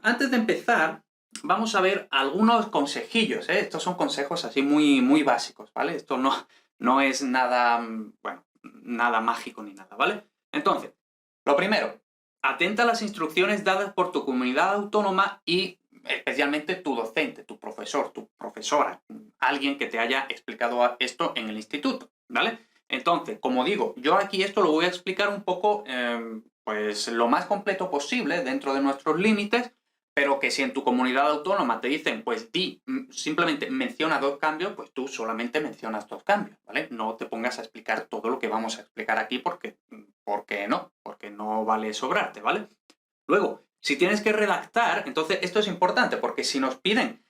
antes de empezar, vamos a ver algunos consejillos, ¿eh? Estos son consejos así muy, muy básicos, ¿vale? Esto no es nada, bueno, nada mágico ni nada, ¿vale? Entonces, lo primero, atenta a las instrucciones dadas por tu comunidad autónoma y especialmente tu docente, tu profesor, tu profesora, alguien que te haya explicado esto en el instituto, ¿vale? Entonces, como digo, yo aquí esto lo voy a explicar un poco, pues lo más completo posible dentro de nuestros límites, pero que si en tu comunidad autónoma te dicen, pues simplemente menciona 2 cambios, pues tú solamente mencionas 2 cambios, ¿vale? No te pongas a explicar todo lo que vamos a explicar aquí porque no vale sobrarte, ¿vale? Luego, si tienes que redactar, entonces esto es importante porque si nos piden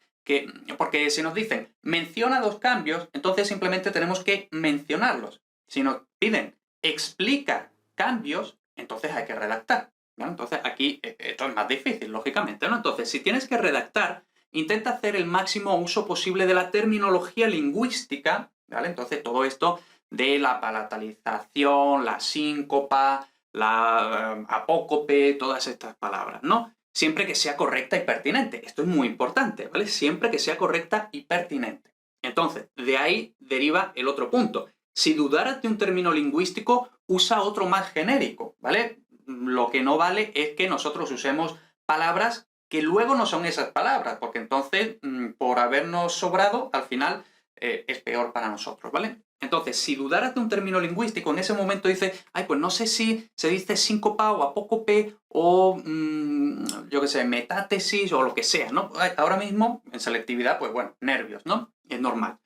porque si nos dicen menciona 2 cambios, entonces simplemente tenemos que mencionarlos. Si nos piden explica cambios, entonces hay que redactar, ¿no? Entonces aquí esto es más difícil, lógicamente, ¿no? Entonces, si tienes que redactar, intenta hacer el máximo uso posible de la terminología lingüística, ¿vale? Entonces, todo esto de la palatalización, la síncopa, la apócope, todas estas palabras, ¿no? Siempre que sea correcta y pertinente. Esto es muy importante, ¿vale? Siempre que sea correcta y pertinente. Entonces, de ahí deriva el otro punto. Si dudaras de un término lingüístico, usa otro más genérico, ¿vale? Lo que no vale es que nosotros usemos palabras que luego no son esas palabras, porque entonces, por habernos sobrado, al final es peor para nosotros, ¿vale? Entonces, si dudaras de un término lingüístico, en ese momento dices, ay, pues no sé si se dice síncopa o apócope o, yo qué sé, metátesis o lo que sea, ¿no? Ahora mismo, en selectividad, pues bueno, nervios, ¿no? Es normal.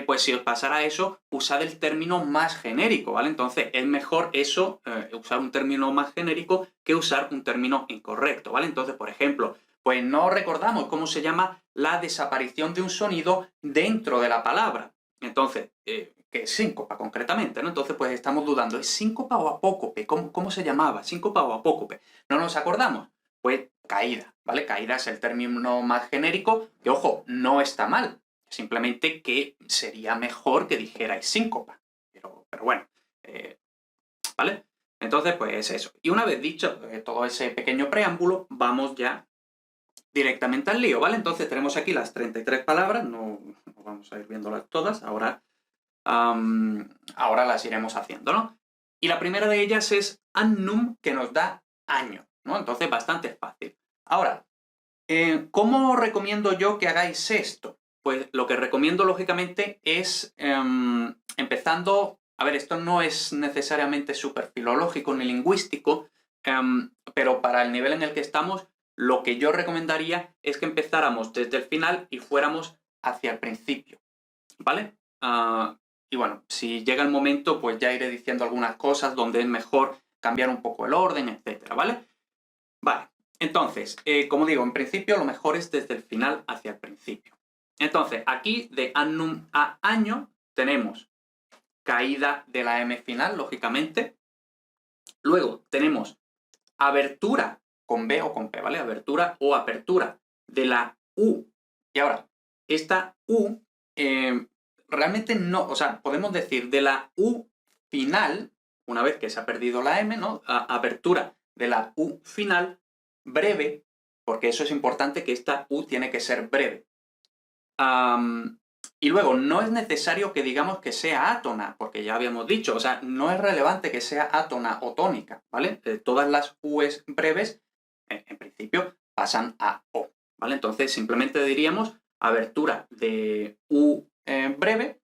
Pues si os pasara eso, usad el término más genérico, ¿vale? Entonces, es mejor eso, usar un término más genérico que usar un término incorrecto, ¿vale? Entonces, por ejemplo, pues no recordamos cómo se llama la desaparición de un sonido dentro de la palabra. Entonces, que es síncopa concretamente, ¿no? Entonces, pues estamos dudando, ¿es síncopa o apócope? ¿Cómo se llamaba? ¿Síncopa o apócope? ¿No nos acordamos? Pues caída, ¿vale? Caída es el término más genérico, que ojo, no está mal, simplemente que sería mejor que dijerais síncopa. Pero bueno, ¿vale? Entonces, pues eso. Y una vez dicho todo ese pequeño preámbulo, vamos ya directamente al lío, ¿vale? Entonces tenemos aquí las 33 palabras, no vamos a ir viéndolas todas, ahora las iremos haciendo, ¿no? Y la primera de ellas es annum, que nos da año, ¿no? Entonces, bastante fácil. Ahora, ¿cómo recomiendo yo que hagáis esto? Pues lo que recomiendo, lógicamente, es empezando... A ver, esto no es necesariamente súper filológico ni lingüístico, pero para el nivel en el que estamos, lo que yo recomendaría es que empezáramos desde el final y fuéramos hacia el principio, ¿vale? Y bueno, si llega el momento, pues ya iré diciendo algunas cosas donde es mejor cambiar un poco el orden, etcétera, ¿vale? Vale, entonces, como digo, en principio lo mejor es desde el final hacia el principio. Entonces, aquí de annum a año tenemos caída de la M final, lógicamente. Luego tenemos abertura con B o con P, ¿vale? Abertura o apertura de la U. Y ahora, esta U realmente no, o sea, podemos decir de la U final, una vez que se ha perdido la M, ¿no? Apertura de la U final, breve, porque eso es importante, que esta U tiene que ser breve. Y luego, no es necesario que digamos que sea átona, porque ya habíamos dicho, o sea, no es relevante que sea átona o tónica, ¿vale? Todas las U's breves, en principio, pasan a O, ¿vale? Entonces, simplemente diríamos abertura de U breve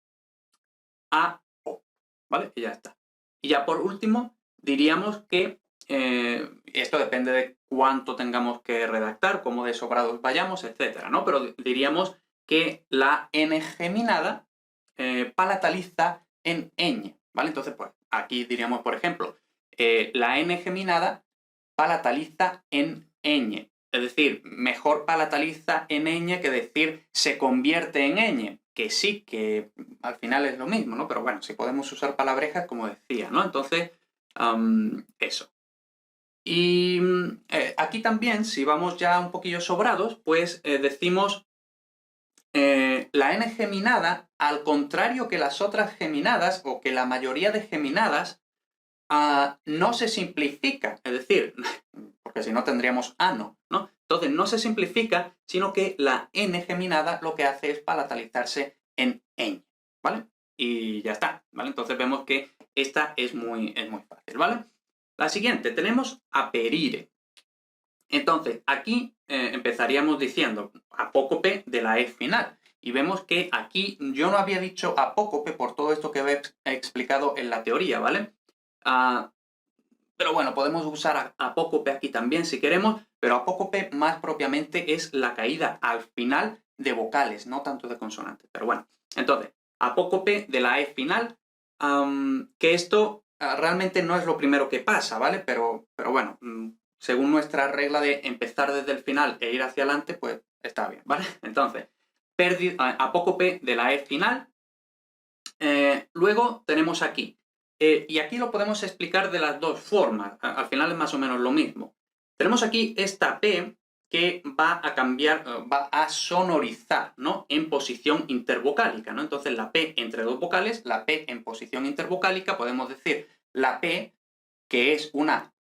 a O, ¿vale? Y ya está. Y ya por último, diríamos que esto depende de cuánto tengamos que redactar, cómo de sobrados vayamos, etcétera, ¿no? Pero diríamos que la N geminada palataliza en ñ, ¿vale? Entonces, pues aquí diríamos, por ejemplo, la N geminada palataliza en ñ. Es decir, mejor palataliza en ñ que decir se convierte en ñ, que sí, que al final es lo mismo, ¿no? Pero bueno, si podemos usar palabrejas, como decía, ¿no? Entonces, eso. Y aquí también, si vamos ya un poquillo sobrados, pues decimos la N geminada, al contrario que las otras geminadas, o que la mayoría de geminadas, no se simplifica, es decir, porque si no tendríamos ano, ¿no? Entonces no se simplifica, sino que la N geminada lo que hace es palatalizarse en ñ, ¿vale? Y ya está, ¿vale? Entonces vemos que esta es muy fácil, ¿vale? La siguiente, tenemos aperire. Entonces, aquí empezaríamos diciendo apócope de la E final. Y vemos que aquí yo no había dicho apócope por todo esto que he explicado en la teoría, ¿vale? Pero bueno, podemos usar apócope aquí también si queremos, pero apócope más propiamente es la caída al final de vocales, no tanto de consonantes. Pero bueno, entonces, apócope de la E final, que esto realmente no es lo primero que pasa, ¿vale? Pero bueno, según nuestra regla de empezar desde el final e ir hacia adelante, pues está bien, ¿vale? Entonces, apócope de la E final. Luego tenemos aquí, y aquí lo podemos explicar de las dos formas, al final es más o menos lo mismo. Tenemos aquí esta P que va a cambiar, va a sonorizar, ¿no? En posición intervocálica, ¿no? Entonces la P entre dos vocales, la P en posición intervocálica, podemos decir la P que es una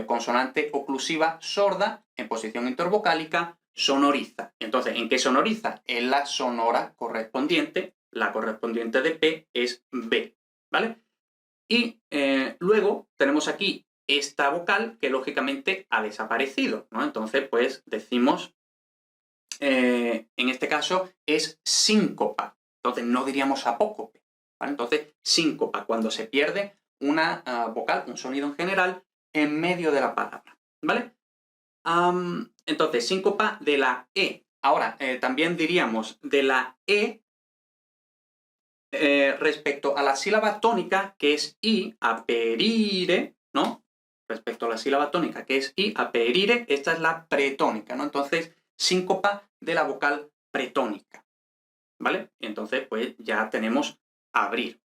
consonante oclusiva sorda en posición intervocálica, sonoriza. Entonces, ¿en qué sonoriza? En la sonora correspondiente. La correspondiente de P es B, ¿vale? Y luego tenemos aquí esta vocal que lógicamente ha desaparecido, ¿no? Entonces, pues decimos, en este caso, es síncopa. Entonces, no diríamos apócope, ¿vale? Entonces, síncopa, cuando se pierde una vocal, un sonido en general, en medio de la palabra, ¿vale? Entonces, síncopa de la E. Ahora, también diríamos de la E respecto a la sílaba tónica, que es I, aperire, ¿no? Respecto a la sílaba tónica, que es I, aperire, esta es la pretónica, ¿no? Entonces, síncopa de la vocal pretónica, ¿vale? Entonces, pues ya tenemos abrir.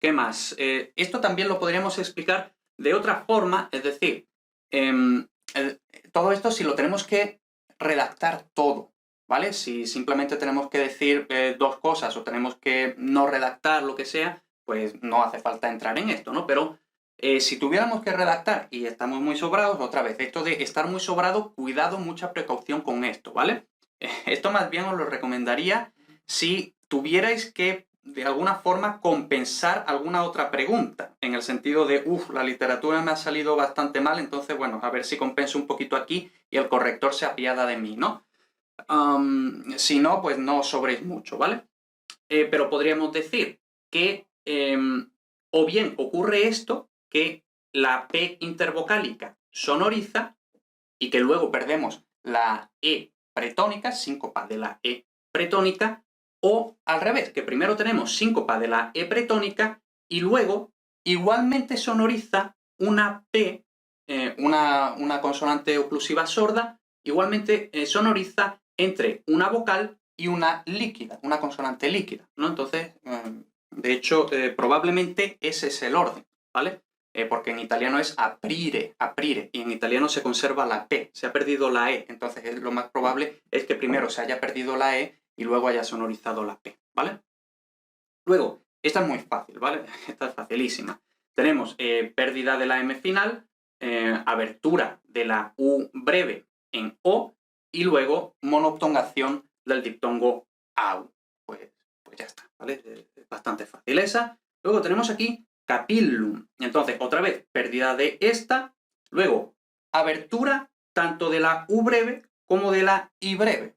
¿Qué más? Esto también lo podríamos explicar de otra forma, es decir, todo esto si lo tenemos que redactar todo, ¿vale? Si simplemente tenemos que decir dos cosas o tenemos que no redactar lo que sea, pues no hace falta entrar en esto, ¿no? Pero si tuviéramos que redactar y estamos muy sobrados, otra vez, esto de estar muy sobrado, cuidado, mucha precaución con esto, ¿vale? Esto más bien os lo recomendaría si tuvierais que de alguna forma compensar alguna otra pregunta, en el sentido de, la literatura me ha salido bastante mal, entonces, bueno, a ver si compenso un poquito aquí y el corrector se apiada de mí, ¿no? Si no, pues no os sobréis mucho, ¿vale? Pero podríamos decir que o bien ocurre esto, que la P intervocálica sonoriza y que luego perdemos la E pretónica, síncopa de la E pretónica, o al revés, que primero tenemos síncopa de la E pretónica y luego igualmente sonoriza una P, una consonante oclusiva sorda, igualmente sonoriza entre una vocal y una líquida, una consonante líquida, ¿no? Entonces, de hecho, probablemente ese es el orden, ¿vale? Porque en italiano es aprire, aprire, y en italiano se conserva la P, se ha perdido la E, entonces lo más probable es que primero se haya perdido la E y luego haya sonorizado la P, ¿vale? Luego, esta es muy fácil, ¿vale? Esta es facilísima. Tenemos pérdida de la M final, abertura de la U breve en O y luego monoptongación del diptongo AU. Pues ya está, ¿vale? Es bastante fácil esa. Luego tenemos aquí capillum. Entonces, otra vez, pérdida de esta. Luego, abertura tanto de la U breve como de la I breve.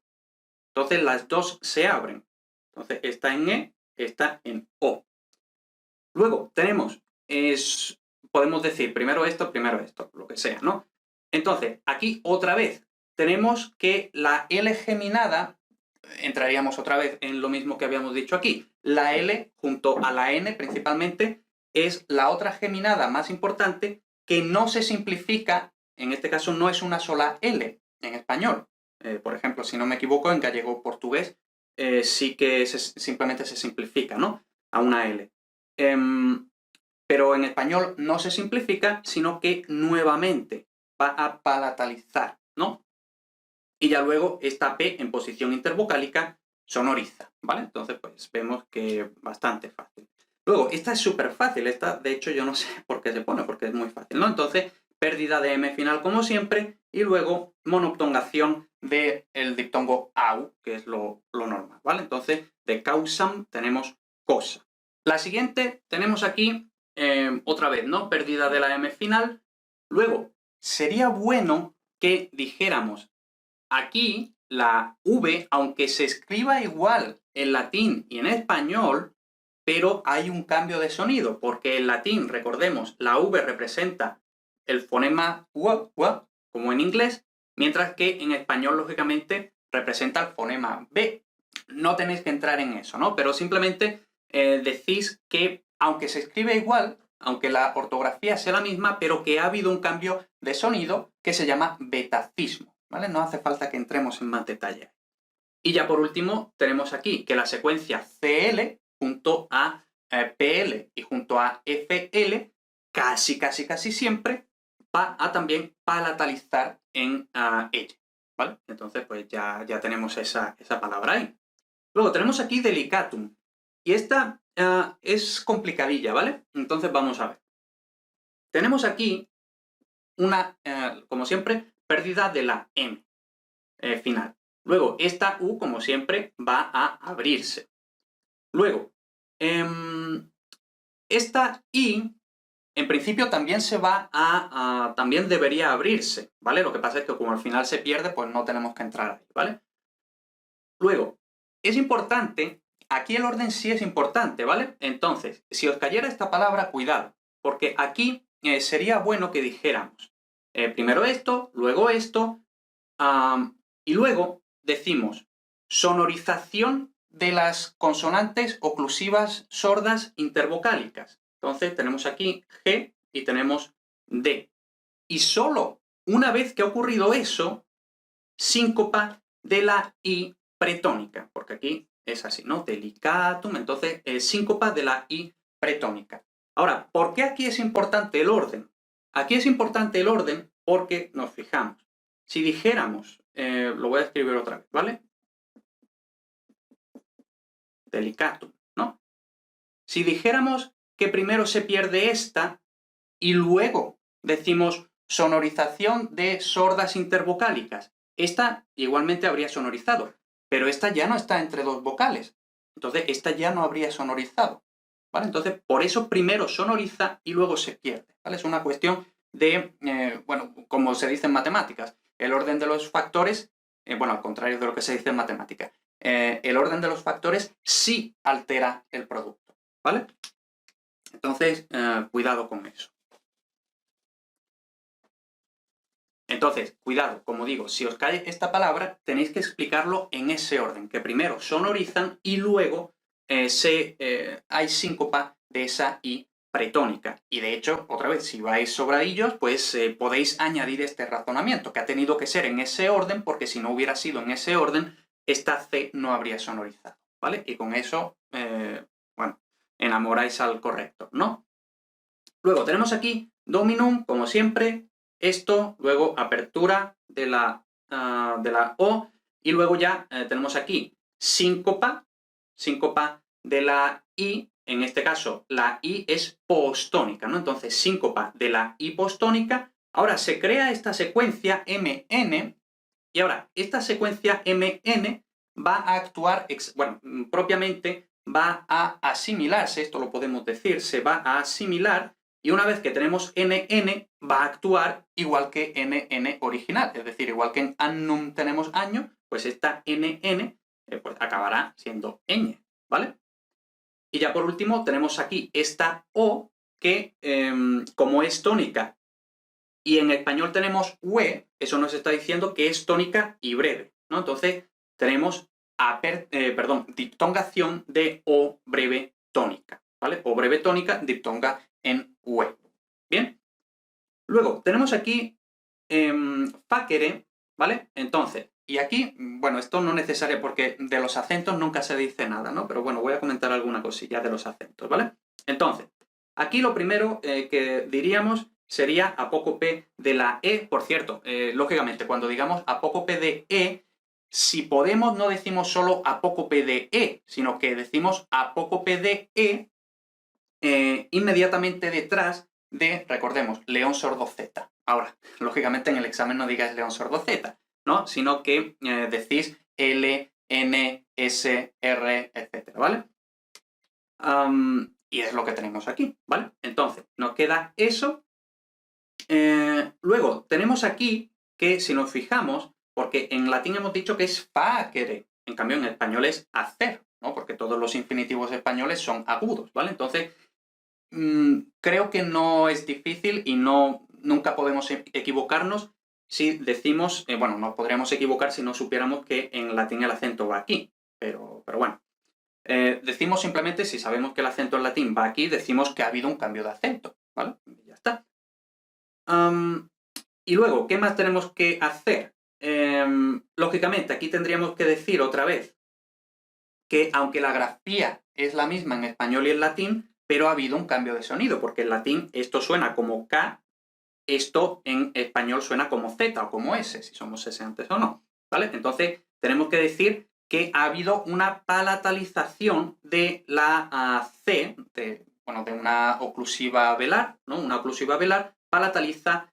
Entonces, las dos se abren. Entonces, esta en E, esta en O. Luego, tenemos, podemos decir primero esto, lo que sea, ¿no? Entonces, aquí otra vez, tenemos que la L geminada, entraríamos otra vez en lo mismo que habíamos dicho aquí. La L junto a la N principalmente es la otra geminada más importante que no se simplifica, en este caso no es una sola L en español. Por ejemplo, si no me equivoco, en gallego-portugués sí que simplemente se simplifica, ¿no? A una L. Pero en español no se simplifica, sino que nuevamente va a palatalizar, ¿no? Y ya luego esta P en posición intervocálica sonoriza, ¿vale? Entonces, pues vemos que bastante fácil. Luego, esta es súper fácil, esta de hecho yo no sé por qué se pone, porque es muy fácil, ¿no? Entonces, pérdida de M final como siempre, y luego monoptongación del diptongo au, que es lo normal, ¿vale? Entonces, de causam tenemos cosa. La siguiente tenemos aquí, otra vez, ¿no? Pérdida de la M final. Luego, sería bueno que dijéramos aquí la V, aunque se escriba igual en latín y en español, pero hay un cambio de sonido, porque en latín, recordemos, la V representa el fonema w, como en inglés, mientras que en español, lógicamente, representa el fonema B. No tenéis que entrar en eso, ¿no? Pero simplemente decís que, aunque se escribe igual, aunque la ortografía sea la misma, pero que ha habido un cambio de sonido que se llama betacismo, ¿vale? No hace falta que entremos en más detalle. Y ya por último, tenemos aquí que la secuencia CL junto a PL y junto a FL casi siempre va a también palatalizar en ella, ¿vale? Entonces, pues ya tenemos esa palabra ahí. Luego tenemos aquí delicatum. Y esta es complicadilla, ¿vale? Entonces vamos a ver. Tenemos aquí una, como siempre, pérdida de la M final. Luego, esta U, como siempre, va a abrirse. Luego, esta I, en principio, también también debería abrirse, ¿vale? Lo que pasa es que como al final se pierde, pues no tenemos que entrar ahí, ¿vale? Luego, es importante, aquí el orden sí es importante, ¿vale? Entonces, si os cayera esta palabra, cuidado, porque aquí sería bueno que dijéramos primero esto, luego esto, y luego decimos sonorización de las consonantes oclusivas sordas intervocálicas. Entonces tenemos aquí G y tenemos D. Y solo una vez que ha ocurrido eso, síncopa de la I pretónica, porque aquí es así, ¿no? Delicatum, entonces síncopa de la I pretónica. Ahora, ¿por qué aquí es importante el orden? Aquí es importante el orden porque nos fijamos. Si dijéramos, lo voy a escribir otra vez, ¿vale? Delicatum, ¿no? Si dijéramos que primero se pierde esta y luego decimos sonorización de sordas intervocálicas, esta igualmente habría sonorizado, pero esta ya no está entre dos vocales. Entonces, esta ya no habría sonorizado, ¿vale? Entonces, por eso primero sonoriza y luego se pierde, ¿vale? Es una cuestión de, bueno, como se dice en matemáticas, el orden de los factores, bueno, al contrario de lo que se dice en matemáticas, el orden de los factores sí altera el producto, ¿vale? Entonces, cuidado con eso. Entonces, cuidado, como digo, si os cae esta palabra, tenéis que explicarlo en ese orden, que primero sonorizan y luego hay síncopa de esa I pretónica. Y de hecho, otra vez, si vais sobradillos, pues podéis añadir este razonamiento, que ha tenido que ser en ese orden, porque si no hubiera sido en ese orden, esta C no habría sonorizado, ¿vale? Y con eso, bueno, enamoráis al correcto, ¿no? Luego tenemos aquí dominum, como siempre, esto, luego apertura de la O, y luego ya tenemos aquí síncopa de la I, en este caso la I es postónica, ¿no? Entonces síncopa de la I postónica, ahora se crea esta secuencia MN, y ahora esta secuencia MN va a actuar, bueno, propiamente va a asimilarse, esto lo podemos decir, se va a asimilar, y una vez que tenemos NN, va a actuar igual que NN original. Es decir, igual que en annum tenemos año, pues esta NN pues acabará siendo ñ, ¿vale? Y ya por último tenemos aquí esta O que, como es tónica, y en español tenemos UE, eso nos está diciendo que es tónica y breve, ¿no? Entonces tenemos diptongación de O breve tónica, ¿vale? O breve tónica, diptonga en UE. Bien. Luego, tenemos aquí facere, ¿vale? Entonces, y aquí, bueno, esto no es necesario porque de los acentos nunca se dice nada, ¿no? Pero bueno, voy a comentar alguna cosilla de los acentos, ¿vale? Entonces, aquí lo primero que diríamos sería apócope de la E. Por cierto, lógicamente, cuando digamos apócope de E, si podemos no decimos solo apócope de E, sino que decimos apócope de E inmediatamente detrás de, recordemos, león sordo Z, Ahora, lógicamente en el examen no digáis león sordo Z, ¿no? Sino que decís L, N, S, R, etcétera, ¿vale? Y es lo que tenemos aquí, ¿vale? Entonces, nos queda eso. Luego, tenemos aquí que si nos fijamos, porque en latín hemos dicho que es facere, en cambio en español es hacer, ¿no? Porque todos los infinitivos españoles son agudos, ¿vale? Entonces, creo que no es difícil y nunca podemos equivocarnos si decimos, bueno, nos podríamos equivocar si no supiéramos que en latín el acento va aquí, pero bueno. Decimos simplemente, si sabemos que el acento en latín va aquí, decimos que ha habido un cambio de acento, ¿vale? Y ya está. Y luego, ¿qué más tenemos que hacer? Lógicamente, aquí tendríamos que decir otra vez que aunque la grafía es la misma en español y en latín, pero ha habido un cambio de sonido, porque en latín esto suena como K, esto en español suena como Z o como S, si somos S antes o no, ¿vale? Entonces, tenemos que decir que ha habido una palatalización de la C, de una oclusiva velar, ¿no? Una oclusiva velar palataliza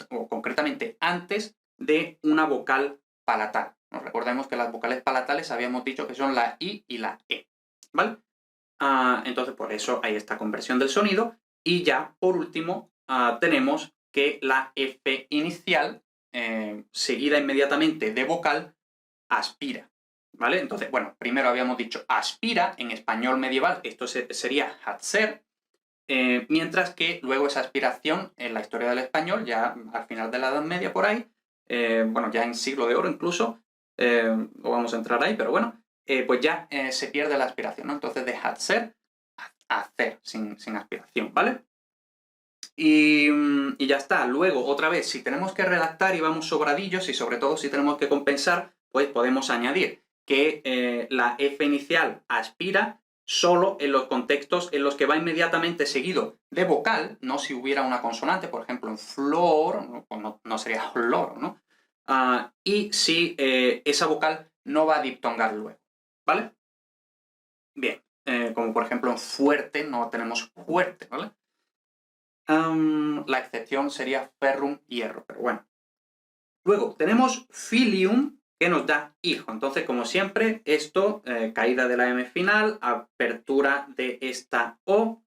o concretamente antes de una vocal palatal. Nos recordemos que las vocales palatales habíamos dicho que son la I y la E, ¿vale? Entonces, por eso hay esta conversión del sonido. Y ya, por último, tenemos que la F inicial, seguida inmediatamente de vocal, aspira, ¿vale? Entonces, bueno, primero habíamos dicho aspira, en español medieval esto sería hatser, mientras que luego esa aspiración en la historia del español, ya al final de la Edad Media por ahí, bueno, ya en Siglo de Oro incluso, no vamos a entrar ahí, pero bueno, pues ya se pierde la aspiración, ¿no? Entonces de hatser a hacer, sin aspiración, ¿vale? Y ya está. Luego, otra vez, si tenemos que redactar y vamos sobradillos, y sobre todo si tenemos que compensar, pues podemos añadir que la F inicial aspira solo en los contextos en los que va inmediatamente seguido de vocal, no si hubiera una consonante, por ejemplo, en flor, no sería flor, ¿no? Y si esa vocal no va a diptongar luego, ¿vale? Bien, como por ejemplo en fuerte no tenemos fuerte, ¿vale? La excepción sería ferrum, hierro, pero bueno. Luego tenemos filium, que nos da hijo. Entonces, como siempre, esto, caída de la M final, apertura de esta O.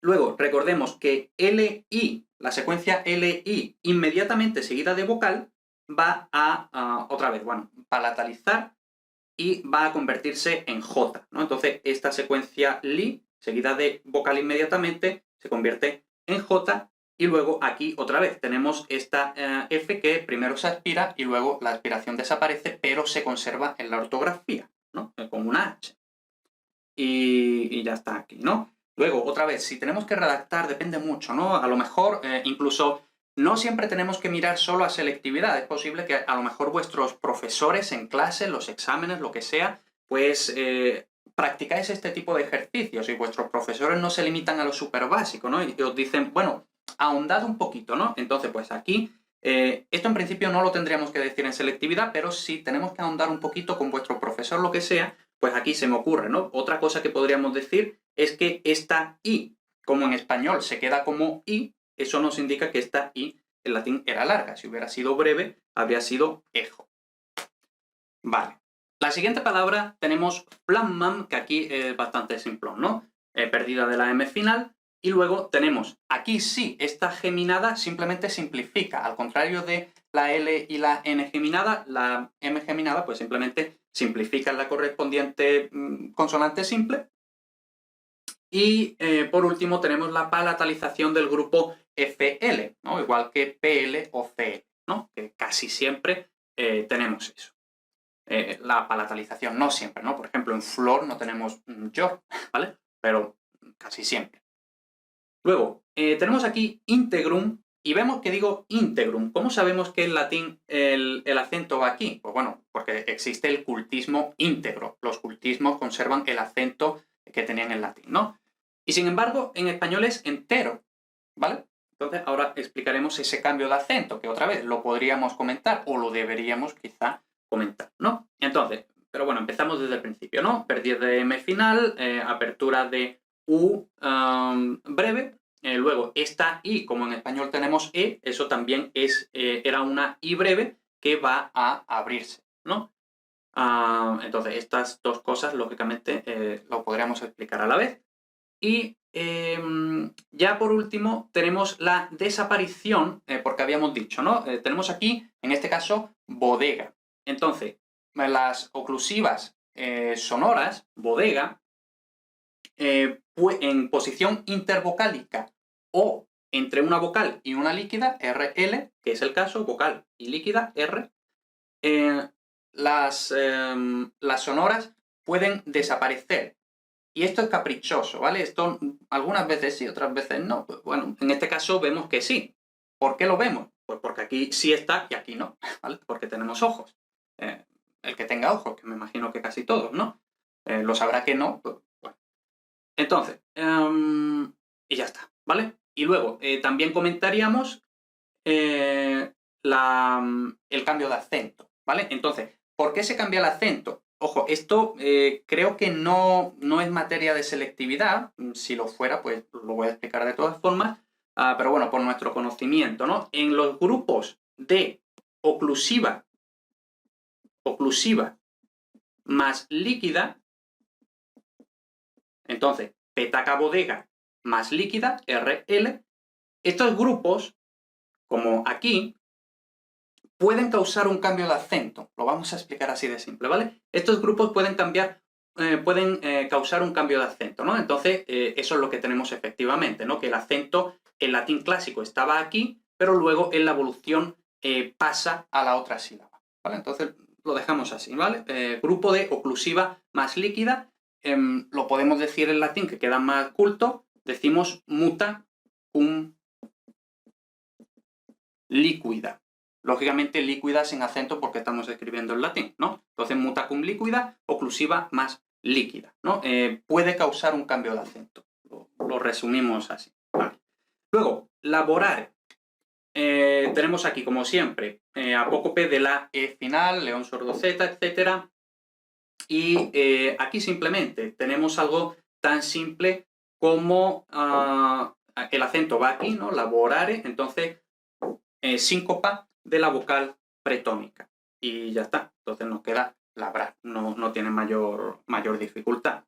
Luego, recordemos que LI, la secuencia LI, inmediatamente seguida de vocal, va a otra vez, bueno, palatalizar y va a convertirse en J, ¿no? Entonces, esta secuencia li, seguida de vocal inmediatamente, se convierte en J, y luego aquí otra vez tenemos esta F que primero se aspira y luego la aspiración desaparece, pero se conserva en la ortografía, ¿no? Con una H. Y ya está aquí, ¿no? Luego, otra vez, si tenemos que redactar, depende mucho, ¿no? A lo mejor incluso no siempre tenemos que mirar solo a selectividad. Es posible que a lo mejor vuestros profesores en clase, los exámenes, lo que sea, pues practicáis este tipo de ejercicios y vuestros profesores no se limitan a lo súper básico, ¿no? Y os dicen, bueno, ahondad un poquito, ¿no? Entonces, pues aquí, esto en principio no lo tendríamos que decir en selectividad, pero si tenemos que ahondar un poquito con vuestro profesor, lo que sea, pues aquí se me ocurre, ¿no? Otra cosa que podríamos decir es que esta I, como en español se queda como I, eso nos indica que esta I en latín era larga. Si hubiera sido breve, habría sido ejo. Vale. La siguiente palabra tenemos flammam, que aquí es bastante simplón, ¿no? Pérdida de la M final. Y luego tenemos, aquí sí, esta geminada simplemente simplifica. Al contrario de la L y la N geminada, la M geminada pues simplemente simplifica en la correspondiente consonante simple. Y por último tenemos la palatalización del grupo FL, ¿no? Igual que PL o CL, ¿no? Que casi siempre tenemos eso. La palatalización no siempre, ¿no? Por ejemplo, en flor no tenemos yor, ¿vale? Pero casi siempre. Luego, tenemos aquí integrum, y vemos que digo integrum. ¿Cómo sabemos que en latín el acento va aquí? Pues bueno, porque existe el cultismo íntegro. Los cultismos conservan el acento que tenían en latín, ¿no? Y sin embargo, en español es entero, ¿vale? Entonces, ahora explicaremos ese cambio de acento, que otra vez lo podríamos comentar, o lo deberíamos quizá comentar, ¿no? Entonces, pero bueno, empezamos desde el principio, ¿no? Pérdida de M final, apertura de U breve, Luego, esta I, como en español tenemos E, eso también era una I breve que va a abrirse, ¿no? Entonces, estas dos cosas, lógicamente, lo podríamos explicar a la vez. Y ya por último tenemos la desaparición, porque habíamos dicho, ¿no? Tenemos aquí, en este caso, bodega. Entonces, las oclusivas sonoras, bodega, en posición intervocálica o entre una vocal y una líquida, RL, que es el caso, vocal y líquida, R, las sonoras pueden desaparecer. Y esto es caprichoso, ¿vale? Esto algunas veces sí, otras veces no. Pues bueno, en este caso vemos que sí. ¿Por qué lo vemos? Pues porque aquí sí está y aquí no, ¿vale? Porque tenemos ojos. El que tenga ojos, que me imagino que casi todos, ¿no? Lo sabrá que no, pues bueno. Entonces, y ya está, ¿vale? Y luego, también comentaríamos el cambio de acento, ¿vale? Entonces, ¿por qué se cambia el acento? Ojo, esto creo que no es materia de selectividad. Si lo fuera, pues lo voy a explicar de todas formas. Pero bueno, por nuestro conocimiento, ¿no? En los grupos de oclusiva más líquida, entonces, petaca bodega más líquida, RL, estos grupos, como aquí, pueden causar un cambio de acento. Lo vamos a explicar así de simple, ¿vale? Estos grupos pueden causar un cambio de acento, ¿no? Entonces, eso es lo que tenemos efectivamente, ¿no? Que el acento en latín clásico estaba aquí, pero luego en la evolución pasa a la otra sílaba, ¿vale? Entonces, lo dejamos así, ¿vale? Grupo de oclusiva más líquida, lo podemos decir en latín, que queda más culto, decimos muta cum liquida. Lógicamente, líquida sin acento porque estamos escribiendo en latín, ¿no? Entonces, muta cum liquida, oclusiva más líquida, ¿no? Puede causar un cambio de acento. Lo resumimos así. Vale. Luego, laborare. Tenemos aquí, como siempre, apócope de la E final, león sordo Z, etc. Y aquí simplemente tenemos algo tan simple como el acento va aquí, ¿no? Laborare, entonces síncopa de la vocal pretónica. Y ya está. Entonces nos queda labrar. No tiene mayor dificultad.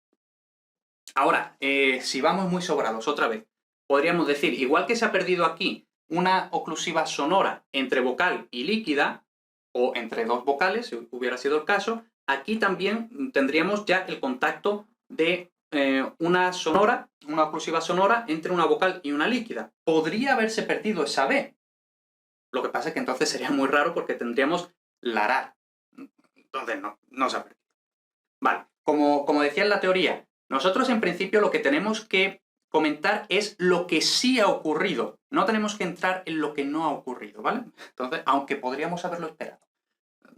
Ahora, si vamos muy sobrados otra vez, podríamos decir, igual que se ha perdido aquí una oclusiva sonora entre vocal y líquida, o entre dos vocales, si hubiera sido el caso, aquí también tendríamos ya el contacto de una oclusiva sonora entre una vocal y una líquida. Podría haberse perdido esa B. Lo que pasa es que entonces sería muy raro porque tendríamos larar. Entonces no se ha perdido. Vale, como decía en la teoría, nosotros en principio lo que tenemos que comentar es lo que sí ha ocurrido. No tenemos que entrar en lo que no ha ocurrido, ¿vale? Entonces, aunque podríamos haberlo esperado.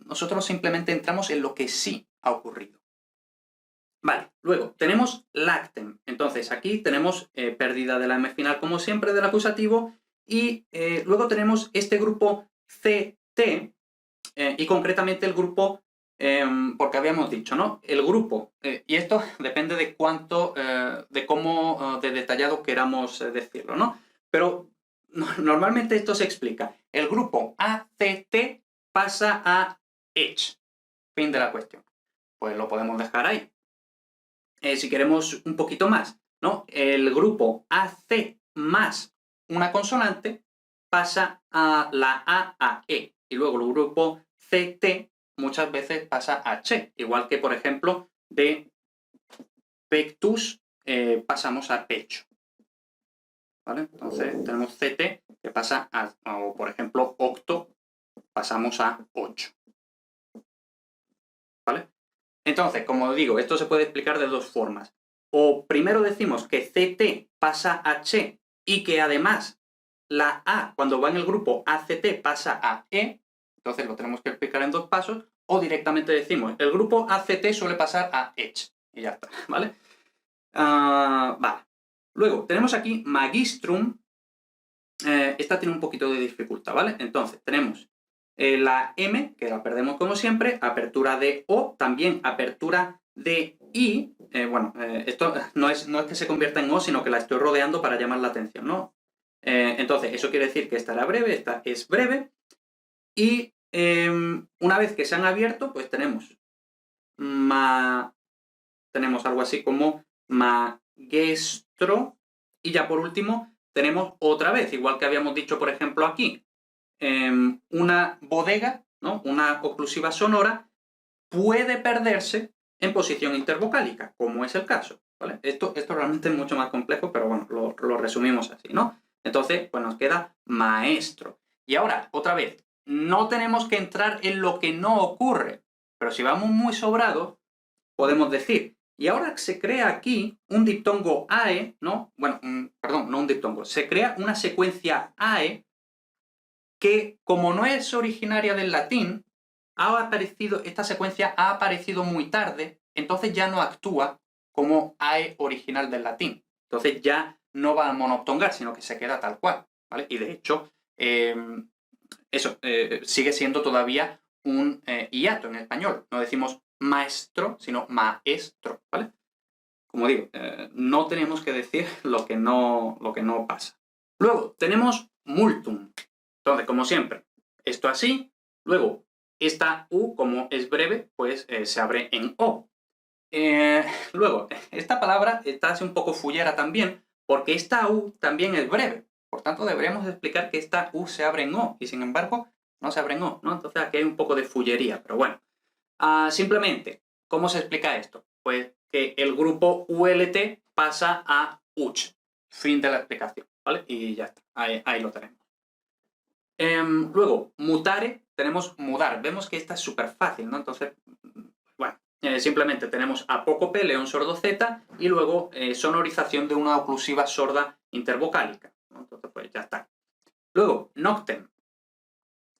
Nosotros simplemente entramos en lo que sí ha ocurrido. Vale, luego tenemos lactem. Entonces aquí tenemos pérdida de la M final como siempre del acusativo y luego tenemos este grupo CT y concretamente el grupo, porque habíamos dicho, ¿no? El grupo, y esto depende de cuánto, de cómo de detallado queramos decirlo, ¿no? Pero normalmente esto se explica. El grupo ACT pasa a EDGE. Fin de la cuestión. Pues lo podemos dejar ahí. Si queremos un poquito más, ¿no? El grupo AC más una consonante pasa a la A a E. Y luego el grupo CT muchas veces pasa a CHE. Igual que, por ejemplo, de pectus pasamos a pecho. ¿Vale? Entonces tenemos CT que pasa a, o por ejemplo, octo pasamos a 8. ¿Vale? Entonces, como digo, esto se puede explicar de dos formas. O primero decimos que CT pasa a CHE y que además la A, cuando va en el grupo ACT, pasa a E, entonces lo tenemos que explicar en dos pasos, o directamente decimos, el grupo ACT suele pasar a EDGE, y ya está, ¿vale? Vale. Luego, tenemos aquí magistrum, esta tiene un poquito de dificultad, ¿vale? Entonces, tenemos la M, que la perdemos como siempre, apertura de O, también apertura de I, Esto no es que se convierta en O, sino que la estoy rodeando para llamar la atención, ¿no? Entonces, eso quiere decir que esta era breve, esta es breve, y una vez que se han abierto, pues tenemos algo así como magestro, y ya por último tenemos otra vez, igual que habíamos dicho, por ejemplo, aquí, una bodega, ¿no? Una oclusiva sonora puede perderse en posición intervocálica, como es el caso, ¿vale? Esto realmente es mucho más complejo, pero bueno, lo resumimos así, ¿no? Entonces, pues nos queda maestro. Y ahora, otra vez, no tenemos que entrar en lo que no ocurre, pero si vamos muy sobrados, podemos decir, y ahora se crea aquí un diptongo AE, ¿no? Bueno, perdón, no un diptongo, se crea una secuencia AE que, como no es originaria del latín, esta secuencia ha aparecido muy tarde, entonces ya no actúa como AE original del latín. Entonces ya no va a monoptongar, sino que se queda tal cual, ¿vale? Y de hecho, sigue siendo todavía un hiato en español. No decimos maestro, sino maestro, ¿vale? Como digo, no tenemos que decir lo que no pasa. Luego, tenemos multum. Entonces, como siempre, esto así. Luego, esta U, como es breve, pues se abre en O. Luego, esta palabra está así un poco fullera también, porque esta U también es breve. Por tanto, deberíamos explicar que esta U se abre en O, y sin embargo, no se abre en O, ¿no? Entonces aquí hay un poco de fullería, pero bueno. Simplemente, ¿cómo se explica esto? Pues que el grupo ULT pasa a UCH. Fin de la explicación, ¿vale? Y ya está, ahí lo tenemos. Luego, mutare, tenemos mudar. Vemos que esta es súper fácil, ¿no? Entonces, bueno, simplemente tenemos apócope, león sordo Z, y luego sonorización de una oclusiva sorda intervocálica, ¿no? Entonces, pues ya está. Luego, noctem.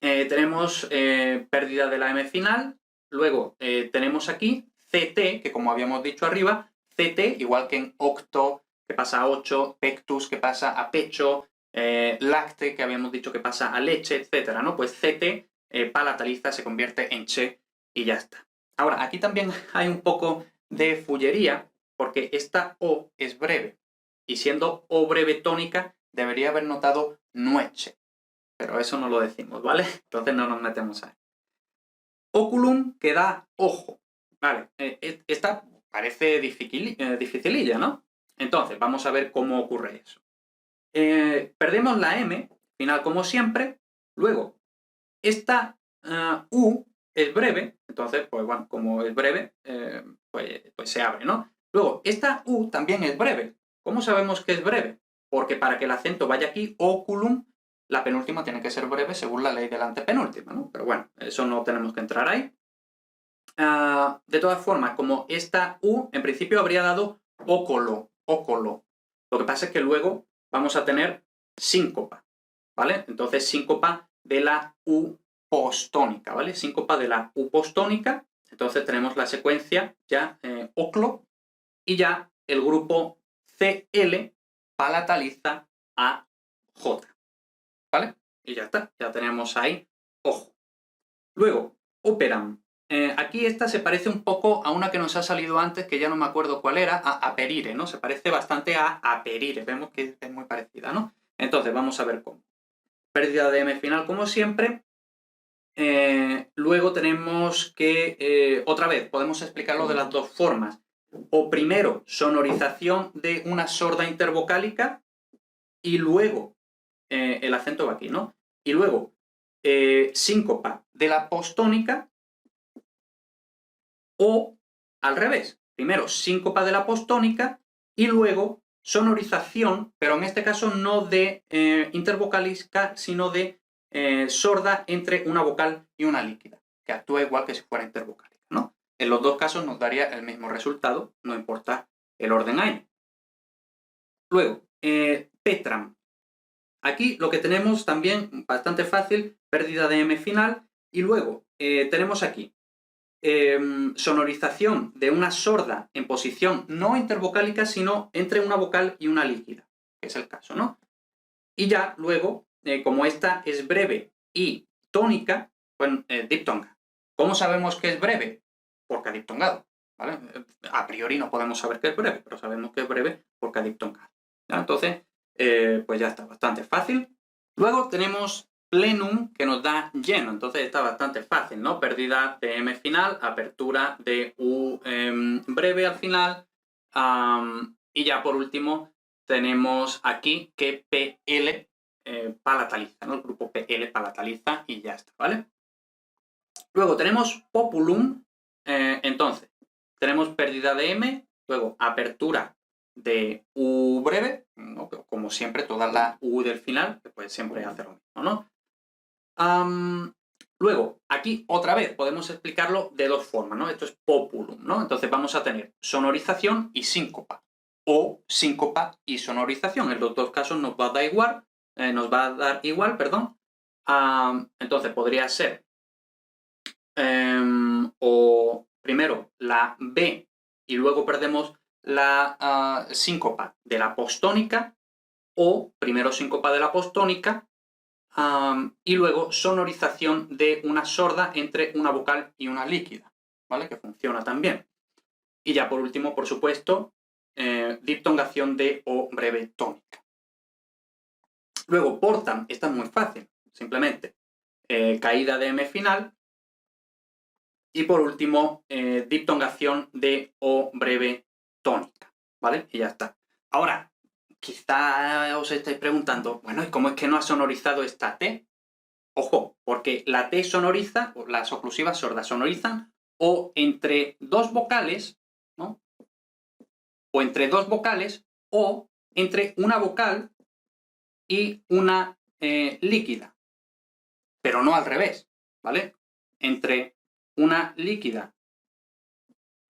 Tenemos pérdida de la M final. Luego, tenemos aquí CT, que como habíamos dicho arriba, CT, igual que en octo, que pasa a 8, pectus, que pasa a pecho, lacte, que habíamos dicho que pasa a leche, etcétera, ¿no? Pues CT, palataliza, se convierte en che y ya está. Ahora, aquí también hay un poco de fullería, porque esta O es breve, y siendo O breve tónica, debería haber notado nueche, pero eso no lo decimos, ¿vale? Entonces no nos metemos ahí. Oculum, que da ojo, ¿vale? Esta parece dificililla, ¿no? Entonces, vamos a ver cómo ocurre eso. Perdemos la M, final como siempre. Luego, esta U es breve, entonces, pues bueno, como es breve, pues se abre, ¿no? Luego, esta U también es breve. ¿Cómo sabemos que es breve? Porque para que el acento vaya aquí, oculum, la penúltima tiene que ser breve según la ley de la antepenúltima, ¿no? Pero bueno, eso no tenemos que entrar ahí. De todas formas, como esta U, en principio habría dado ócolo. Lo que pasa es que luego vamos a tener síncopa, ¿vale? Entonces, síncopa de la U postónica, ¿vale? Síncopa de la U postónica. Entonces tenemos la secuencia ya oclo, y ya el grupo CL palataliza a J, ¿vale? Y ya está, ya tenemos ahí ojo. Luego, operam. Aquí esta se parece un poco a una que nos ha salido antes, que ya no me acuerdo cuál era, a aperire, ¿no? Se parece bastante a aperire, vemos que es muy parecida, ¿no? Entonces, vamos a ver cómo. Pérdida de M final como siempre. Luego tenemos que, otra vez, podemos explicarlo de las dos formas. O primero, sonorización de una sorda intervocálica, y luego, el acento va aquí, ¿no? Y luego, síncopa de la postónica, o al revés, primero síncopa de la postónica y luego sonorización, pero en este caso no de intervocálica, sino de sorda entre una vocal y una líquida, que actúa igual que si fuera intervocálica, ¿no? En los dos casos nos daría el mismo resultado, no importa el orden ahí. Luego, petram. Aquí lo que tenemos también, bastante fácil, pérdida de M final, y luego tenemos aquí sonorización de una sorda en posición no intervocálica, sino entre una vocal y una líquida, que es el caso, ¿no? Y ya luego, como esta es breve y tónica, pues diptonga. ¿Cómo sabemos que es breve? Porque ha diptongado. ¿vale? A priori no podemos saber que es breve, pero sabemos que es breve porque ha diptongado. ¿Ya? Entonces, pues ya está, bastante fácil. Luego tenemos plenum, que nos da lleno, entonces está bastante fácil, ¿no? Pérdida de M final, apertura de U breve al final, y ya por último tenemos aquí que PL palataliza, ¿no? El grupo PL palataliza y ya está, ¿vale? Luego tenemos populum, entonces tenemos pérdida de M, luego apertura de U breve, ¿no? Como siempre, todas las U del final, pues siempre hace lo mismo, ¿no? Luego, aquí otra vez podemos explicarlo de dos formas, ¿no? Esto es populum, ¿no? Entonces vamos a tener sonorización y síncopa, o síncopa y sonorización. En los dos casos nos va a dar igual, perdón. Entonces podría ser o primero la B y luego perdemos la síncopa de la postónica, o primero síncopa de la postónica y luego sonorización de una sorda entre una vocal y una líquida, ¿vale? Que funciona también. Y ya por último, por supuesto, diptongación de O breve tónica. Luego, portam, esta es muy fácil, simplemente caída de M final. Y por último, diptongación de O breve tónica, ¿vale? Y ya está. Ahora, quizá os estáis preguntando, bueno, ¿y cómo es que no ha sonorizado esta T? Ojo, porque la T sonoriza, o las oclusivas sordas sonorizan o entre dos vocales, ¿no? O entre dos vocales, o entre una vocal y una líquida. Pero no al revés, ¿vale? Entre una líquida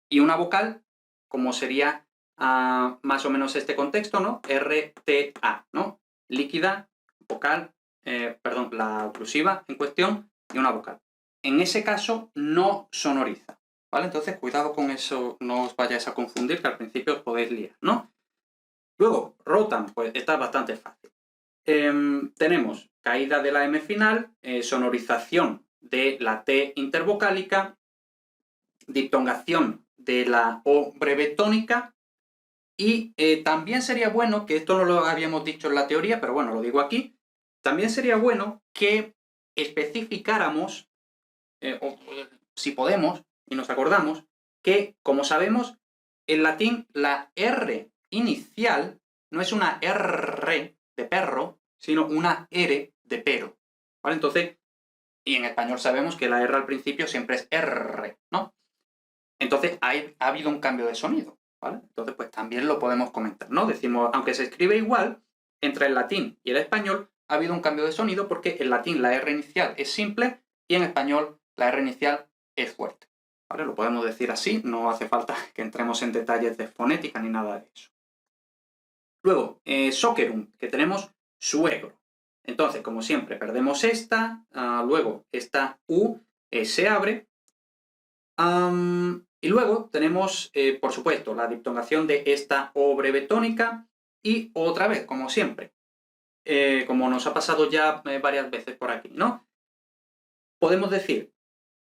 y una vocal, como sería más o menos este contexto, ¿no? RTA, ¿no? Líquida, vocal, perdón, la oclusiva en cuestión y una vocal. En ese caso no sonoriza, ¿vale? Entonces cuidado con eso, no os vayáis a confundir, que al principio os podéis liar, ¿no? Luego, rotan, pues está bastante fácil. Tenemos caída de la M final, sonorización de la T intervocálica, diptongación de la O breve tónica, y también sería bueno, que esto no lo habíamos dicho en la teoría, pero bueno, lo digo aquí, también sería bueno que especificáramos, si podemos, y nos acordamos, que, como sabemos, en latín la R inicial no es una R de perro, sino una R de pero, ¿vale? Entonces, y en español sabemos que la R al principio siempre es R, ¿no? Entonces ha habido un cambio de sonido, ¿vale? Entonces pues también lo podemos comentar, ¿no? Decimos, aunque se escribe igual, entre el latín y el español ha habido un cambio de sonido porque en latín la R inicial es simple y en español la R inicial es fuerte, ¿vale? Lo podemos decir así, no hace falta que entremos en detalles de fonética ni nada de eso. Luego, socerum, que tenemos suegro. Entonces, como siempre, perdemos esta, luego esta U se abre, y luego tenemos, por supuesto, la diptongación de esta O breve tónica y otra vez, como siempre, como nos ha pasado ya varias veces por aquí, ¿no? Podemos decir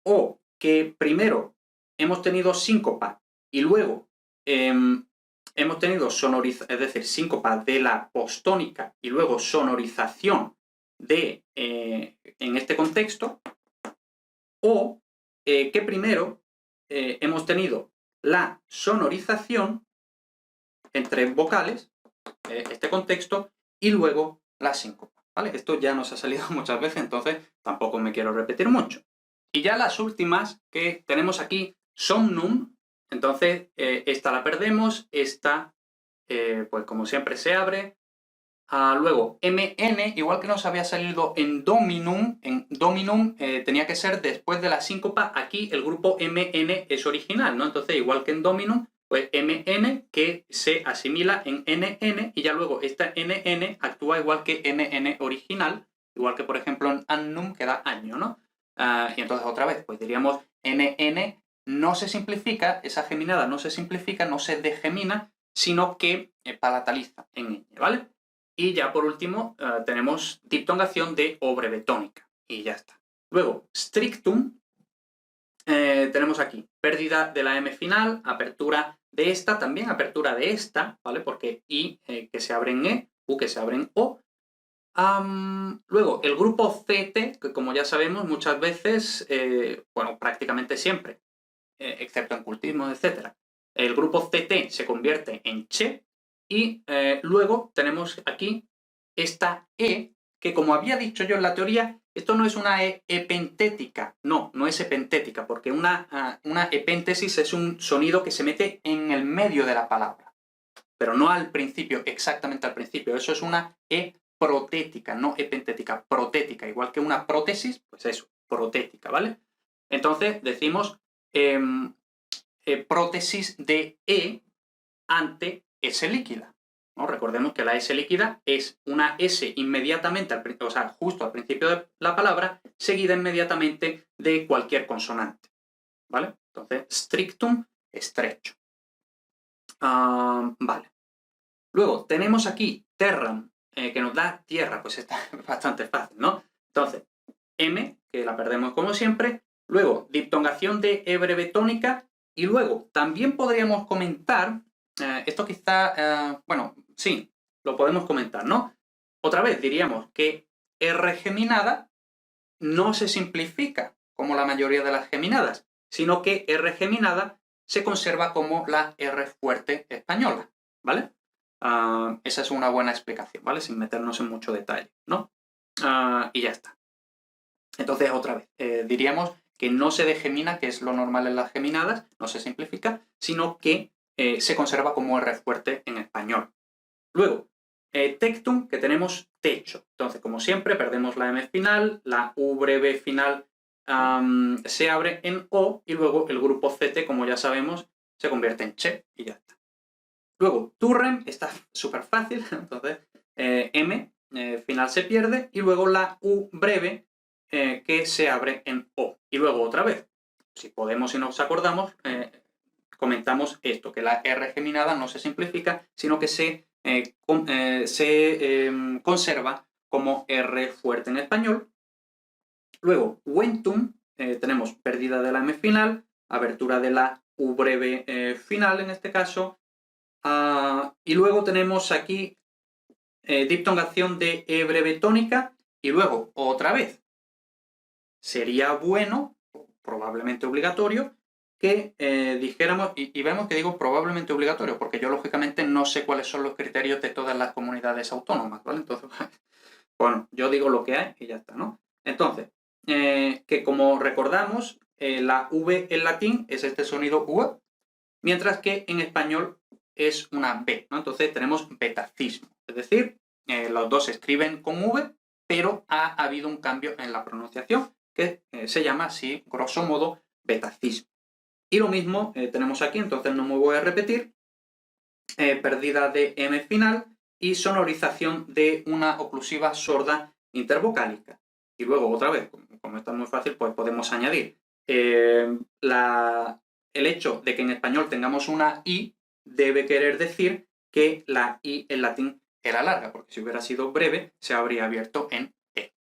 o que primero hemos tenido síncopa y luego hemos tenido sonorización, es decir, síncopa de la postónica y luego sonorización de, en este contexto, o que primero hemos tenido la sonorización entre vocales, este contexto, y luego la síncopa, ¿vale? Esto ya nos ha salido muchas veces, entonces tampoco me quiero repetir mucho. Y ya las últimas que tenemos aquí, somnum, entonces esta la perdemos, esta, pues como siempre se abre. Luego, MN, igual que nos había salido en dominum tenía que ser después de la síncopa, aquí el grupo MN es original, ¿no? Entonces, igual que en dominum, pues MN que se asimila en NN y ya luego esta NN actúa igual que NN original, igual que por ejemplo en annum que da año, ¿no? Y entonces otra vez, pues diríamos NN no se simplifica, esa geminada no se simplifica, no se degemina, sino que palataliza en ñ, ¿vale? Y ya por último tenemos diptongación de O breve tónica. Y ya está. Luego, strictum, tenemos aquí pérdida de la M final, apertura de esta, también apertura de esta, ¿vale? Porque I que se abre en E, U que se abre en O. Luego, el grupo CT, que como ya sabemos, muchas veces, bueno, prácticamente siempre, excepto en cultismo, etc. El grupo CT se convierte en che y luego tenemos aquí esta E, que como había dicho yo en la teoría, esto no es una E epentética, no es epentética, porque una epentesis es un sonido que se mete en el medio de la palabra, pero no al principio, exactamente al principio. Eso es una E protética, no epentética, protética, igual que una prótesis, pues eso, protética, ¿vale? Entonces decimos prótesis de E ante S líquida, ¿no? Recordemos que la S líquida es una S inmediatamente, o sea, justo al principio de la palabra, seguida inmediatamente de cualquier consonante, ¿vale? Entonces, strictum, estrecho. Vale. Luego, tenemos aquí terram, que nos da tierra, pues está bastante fácil, ¿no? Entonces, M, que la perdemos como siempre, luego diptongación de E breve tónica, y luego también podríamos comentar, esto quizá, bueno, sí, lo podemos comentar, ¿no? Otra vez diríamos que R geminada no se simplifica como la mayoría de las geminadas, sino que R geminada se conserva como la R fuerte española, ¿vale? Esa es una buena explicación, ¿vale? Sin meternos en mucho detalle, ¿no? Y ya está. Entonces, otra vez, diríamos que no se degemina, que es lo normal en las geminadas, no se simplifica, sino que se conserva como R fuerte en español. Luego, tectum, que tenemos techo. Entonces, como siempre, perdemos la M final, la U breve final se abre en O, y luego el grupo CT, como ya sabemos, se convierte en che, y ya está. Luego, turrem, está súper fácil, entonces M final se pierde, y luego la U breve, que se abre en O. Y luego otra vez, si podemos y nos acordamos, comentamos esto, que la R geminada no se simplifica, sino que se conserva como R fuerte en español. Luego, wentum, tenemos pérdida de la M final, abertura de la U breve final en este caso, y luego tenemos aquí diptongación de E breve tónica, y luego otra vez sería bueno, probablemente obligatorio, que dijéramos, y vemos que digo probablemente obligatorio, porque yo lógicamente no sé cuáles son los criterios de todas las comunidades autónomas, ¿vale? Entonces, bueno, yo digo lo que hay y ya está, ¿no? Entonces, que como recordamos, la V en latín es este sonido V, mientras que en español es una B, ¿no? Entonces tenemos betacismo, es decir, los dos se escriben con V, pero ha habido un cambio en la pronunciación que se llama así, grosso modo, betacismo. Y lo mismo tenemos aquí, entonces no me voy a repetir, pérdida de M final y sonorización de una oclusiva sorda intervocálica. Y luego, otra vez, como esto es muy fácil, pues podemos añadir el hecho de que en español tengamos una I debe querer decir que la I en latín era larga, porque si hubiera sido breve se habría abierto en E.